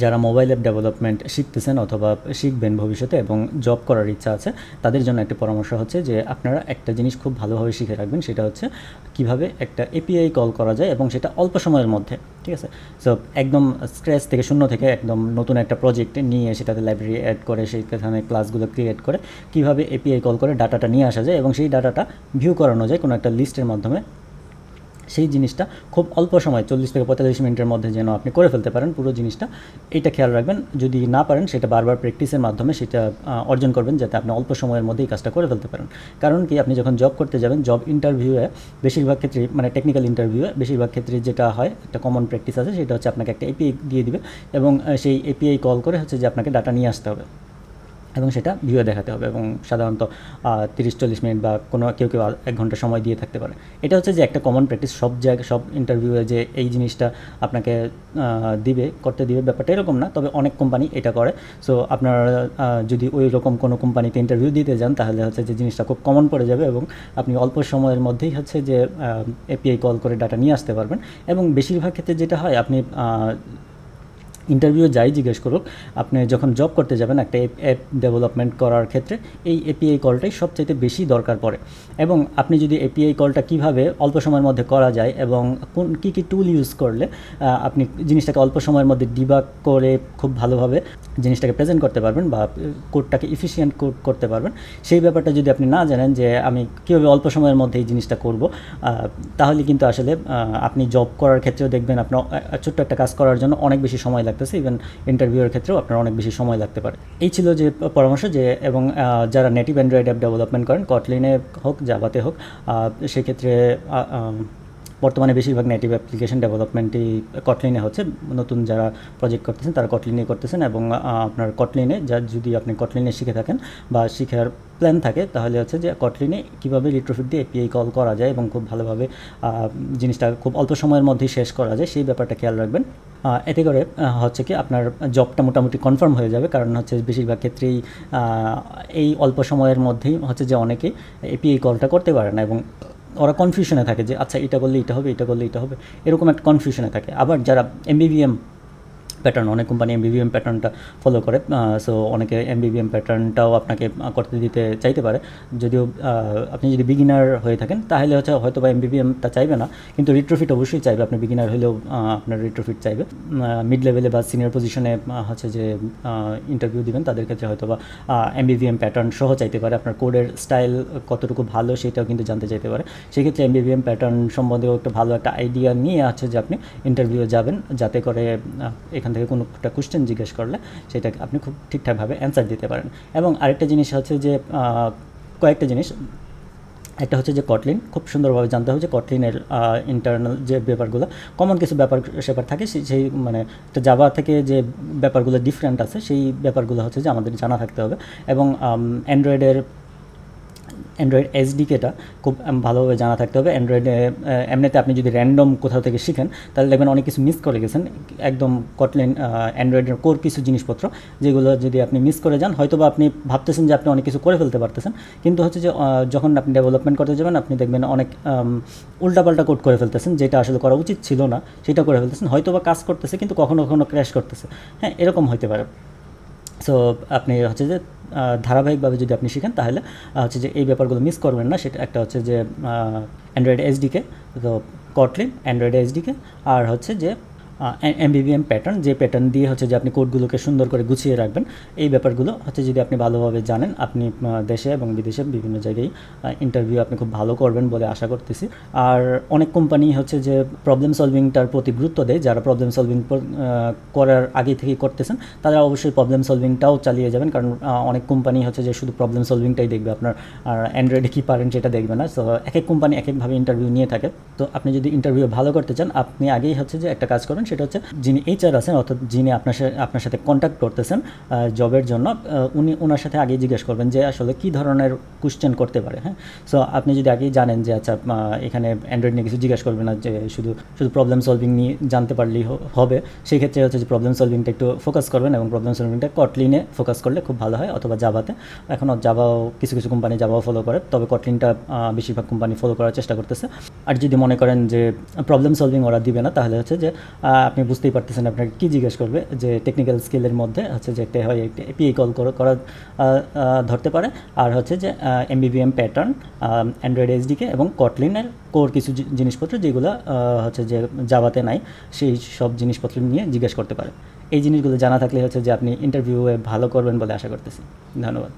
যারা mobile app development শিখতেছেন অথবা শিখবেন ভবিষ্যতে এবং জব করার ইচ্ছা আছে তাদের জন্য একটা পরামর্শ হচ্ছে যে আপনারা একটা জিনিস খুব ভালোভাবে শিখে রাখবেন, সেটা হচ্ছে কিভাবে একটা এপিআই কল করা যায় এবং সেটা অল্প সময়ের মধ্যে। ঠিক আছে, সো একদম স্ক্র্যাচ থেকে শূন্য থেকে একদম নতুন একটা প্রজেক্ট নিয়ে সেটাতে লাইব্রেরি অ্যাড করে সেইখানে ক্লাসগুলো ক্রিয়েট করে কীভাবে এপিআই কল করে ডাটাটা নিয়ে আসা যায় এবং সেই ডাটাটা ভিউ করানো যায় কোনো একটা লিস্টের মাধ্যমে। সেই জিনিসটা খুব অল্প সময় 40 থেকে 45 মিনিটের মধ্যে যেন আপনি করে ফেলতে পারেন পুরো জিনিসটা, এইটা খেয়াল রাখবেন। যদি না পারেন সেটা বারবার প্র্যাকটিসের মাধ্যমে সেটা অর্জন করবেন যাতে আপনি অল্প সময়ের মধ্যে এই কাজটা করে ফেলতে পারেন। কারণ কি, আপনি যখন জব করতে যাবেন, জব ইন্টারভিউয়ে বেশিরভাগ ক্ষেত্রে মানে টেকনিক্যাল ইন্টারভিউয়ে বেশিরভাগ ক্ষেত্রে যেটা হয়, একটা কমন প্র্যাকটিস আছে, সেটা হচ্ছে আপনাকে একটা এপিআই দিয়ে দিবে এবং সেই এপিআই কল করে হচ্ছে যে আপনাকে ডাটা নিয়ে আসতে হবে এবং সেটা ভিউয়ে দেখাতে হবে এবং সাধারণত 30-40 মিনিট বা কোনো কেউ 1 ঘন্টা সময় দিয়ে থাকতে পারে। এটা হচ্ছে যে একটা কমন প্র্যাকটিস সব জায়গায়, সব ইন্টারভিউয়ে যে এই জিনিসটা আপনাকে করতে দিবে ব্যাপারটা এরকম না, তবে অনেক কোম্পানি এটা করে। সো আপনারা যদি ওই রকম কোনো কোম্পানিতে ইন্টারভিউ দিতে যান তাহলে হচ্ছে যে জিনিসটা খুব কমন পড়ে যাবে এবং আপনি অল্প সময়ের মধ্যেই হচ্ছে যে এপিআই কল করে ডাটা নিয়ে আসতে পারবেন। এবং বেশিরভাগ ক্ষেত্রে যেটা হয়, আপনি ইন্টারভিউ যাই জিজ্ঞেস করুক, আপনি যখন জব করতে যাবেন একটা অ্যাপ ডেভেলপমেন্ট করার ক্ষেত্রে এই এপিআই কলটাই সবচাইতে বেশি দরকার পড়ে। এবং আপনি যদি এপিআই কলটা কীভাবে অল্প সময়ের মধ্যে করা যায় এবং কী কী টুল ইউজ করলে আপনি জিনিসটাকে অল্প সময়ের মধ্যে ডিবাগ করে খুব ভালোভাবে জিনিসটাকে প্রেজেন্ট করতে পারবেন বা কোডটাকে এফিশিয়েন্ট কোড করতে পারবেন, সেই ব্যাপারটা যদি আপনি না জানেন যে আমি কীভাবে অল্প সময়ের মধ্যে এই জিনিসটা করব, তাহলে কিন্তু আসলে আপনি জব করার ক্ষেত্রেও দেখবেন আপনার ছোট্ট একটা কাজ করার জন্য অনেক বেশি সময় লাগতেছে, ইভেন ইন্টারভিউয়ের ক্ষেত্রেও আপনার অনেক বেশি সময় লাগতে পারে। এই ছিল যে পরামর্শ যে, এবং যারা নেটিভ অ্যান্ড্রয়েড অ্যাপ ডেভেলপমেন্ট করেন, কটলিনে হোক জাভাতে হোক, সেক্ষেত্রে বর্তমানে বেশিরভাগ নেটিভ অ্যাপ্লিকেশন ডেভেলপমেন্টই কটলিনে হচ্ছে। নতুন যারা প্রজেক্ট করতেছেন তারা কটলিনে করতেছেন এবং আপনার কটলিনে যদি আপনি কটলিনে শিখে থাকেন বা শিখার প্ল্যান থাকে তাহলে হচ্ছে যে কটলিনে কীভাবে রিট্রোফিট দিয়ে এপিআই কল করা যায় এবং খুব ভালোভাবে জিনিসটা খুব অল্প সময়ের মধ্যেই শেষ করা যায় সেই ব্যাপারটা খেয়াল রাখবেন। এতে করে হচ্ছে কি আপনার জবটা মোটামুটি কনফার্ম হয়ে যাবে, কারণ হচ্ছে বেশিরভাগ ক্ষেত্রেই এই অল্প সময়ের মধ্যেই হচ্ছে যে অনেকেই এপিআই কলটা করতে পারে না এবং ওরা কনফিউশনে থাকে যে আচ্ছা এটা করলে এটা হবে, এটা করলে এটা হবে, এরকম একটা কনফিউশনে থাকে। আবার যারা এমবিভিএম প্যাটার্ন, অনেক কোম্পানি এমবিভিএম প্যাটার্নটা ফলো করে, সো অনেকে এমবিভিএম প্যাটার্নটাও আপনাকে করতে দিতে চাইতে পারে। যদিও আপনি যদি বিগিনার হয়ে থাকেন তাহলে হয়তো বা এমবিভিএমটা চাইবে না, কিন্তু রিট্রোফিট অবশ্যই চাইবে। আপনি বিগিনার হলেও আপনার রিট্রোফিট চাইবে। মিড লেভেলে বা সিনিয়র পজিশনে হচ্ছে যে ইন্টারভিউ দিবেন তাদের ক্ষেত্রে হয়তো বা এমবিভিএম প্যাটার্ন সহ চাইতে পারে। আপনার কোডের স্টাইল কতটুকু ভালো সেটাও কিন্তু জানতে চাইতে পারে। সেক্ষেত্রে এমবিভিএম প্যাটার্ন সম্বন্ধেও একটা ভালো একটা আইডিয়া নিয়ে আছে যে আপনি ইন্টারভিউ যাবেন, যাতে করে এখান থেকে কোনো একটা কোশ্চেন জিজ্ঞেস করলে সেটাকে আপনি খুব ঠিকঠাকভাবে অ্যান্সার দিতে পারেন। এবং আরেকটা জিনিস হচ্ছে যে কয়েকটা জিনিস, একটা হচ্ছে যে কটলিন খুব সুন্দরভাবে জানতে হবে যে কটলিনের ইন্টারনাল যে ব্যাপারগুলো, কমন কিছু ব্যাপার থাকে সেই মানে একটা জাভা থেকে যে ব্যাপারগুলো ডিফারেন্ট আছে সেই ব্যাপারগুলো হচ্ছে যে আমাদের জানা থাকতে হবে। এবং অ্যান্ড্রয়েড এসডিকেটা খুব ভালোভাবে জানা থাকতে হবে। অ্যান্ড্রয়েডে এমনিতে আপনি যদি র্যান্ডম কোথাও থেকে শিখেন তাহলে দেখবেন অনেক কিছু মিস করে গেছেন। একদম কটলিন অ্যান্ড্রয়েডের কোর কিছু জিনিসপত্র যেগুলো যদি আপনি মিস করে যান, হয়তো বা আপনি ভাবতেছেন যে আপনি অনেক কিছু করে ফেলতে পারতেছেন, কিন্তু হচ্ছে যে যখন আপনি ডেভেলপমেন্ট করতে যাবেন আপনি দেখবেন অনেক উল্টাপাল্টা কোড করে ফেলতেছেন, যেটা আসলে করা উচিত ছিল না সেটা করে ফেলতেছেন। হয়তো বা কাজ করতেছে কিন্তু কখনো কখনো ক্র্যাশ করতেছে, হ্যাঁ এরকম হতে পারে। সো আপনি হচ্ছে যে ধারাবাহিকভাবে যদি আপনি শিখেন তাহলে হচ্ছে যে এই ব্যাপারগুলো মিস করবেন না। সেটা একটা হচ্ছে যে অ্যান্ড্রয়েড এসডিকে, তো কটলিন অ্যান্ড্রয়েড এসডিকে, আর হচ্ছে যে এমবিভিএম প্যাটার্ন, যে প্যাটার্ন দিয়ে হচ্ছে যে আপনি কোডগুলোকে সুন্দর করে গুছিয়ে রাখবেন। এই ব্যাপারগুলো হচ্ছে যদি আপনি ভালোভাবে জানেন, আপনি দেশে এবং বিদেশে বিভিন্ন জায়গায় ইন্টারভিউ আপনি খুব ভালো করবেন বলে আশা করতেছি। আর অনেক কোম্পানি হচ্ছে যে প্রবলেম সলভিংটার প্রতি গুরুত্ব দেয়। যারা প্রবলেম সলভিং করার আগে থেকেই করতেছেন তারা অবশ্যই প্রবলেম সলভিংটাও চালিয়ে যাবেন, কারণ অনেক কোম্পানি হচ্ছে যে শুধু প্রবলেম সলভিংটাই দেখবে, আপনার অ্যান্ড্রয়েডে কী পারেন সেটা দেখবে না। সো এক এক কোম্পানি এক একভাবে ইন্টারভিউ নিয়ে থাকে। তো আপনি যদি ইন্টারভিউ ভালো করতে চান আপনি আগেই হচ্ছে যে একটা কাজ করেন, সেটা হচ্ছে যিনি এইচআর আছেন অর্থাৎ যিনি আপনার সাথে কন্ট্যাক্ট করতেছেন জবের জন্য, ওনার সাথে আগেই জিজ্ঞেস করবেন যে আসলে কী ধরনের কোশ্চেন করতে পারে। হ্যাঁ, সো আপনি যদি আগেই জানেন যে আচ্ছা এখানে অ্যান্ড্রয়েড নিয়ে কিছু জিজ্ঞেস করবে না, যে শুধু প্রবলেম সলভিং নিয়ে জানতে পারলেই হবে, সেই ক্ষেত্রে হচ্ছে যে প্রবলেম সলভিংটা একটু ফোকাস করবেন এবং প্রবলেম সলভিংটা কটলিনে ফোকাস করলে খুব ভালো হয়, অথবা জাভাতে। এখনও জাভাও কিছু কোম্পানি জাভাও ফলো করে, তবে কটলিনটা বেশিরভাগ কোম্পানি ফলো করার চেষ্টা করতেছে। আর যদি মনে করেন যে প্রবলেম সলভিং ওরা দিবে না তাহলে হচ্ছে যে আপনি বুঝতেই পারতেছেন আপনাকে কী জিজ্ঞেস করবে, যে টেকনিক্যাল স্কিলের মধ্যে হচ্ছে যে একটা হয় একটা এপিআই কল করা ধরতে পারে, আর হচ্ছে যে এমবিভিএম প্যাটার্ন, অ্যান্ড্রয়েড এসডিকে এবং কটলিনের কোর কিছু জিনিসপত্র যেগুলো হচ্ছে যে জাভাতে নাই, সেই সব জিনিসপত্র নিয়ে জিজ্ঞেস করতে পারে। এই জিনিসগুলো জানা থাকলে হচ্ছে যে আপনি ইন্টারভিউয়ে ভালো করবেন বলে আশা করতেছি। ধন্যবাদ।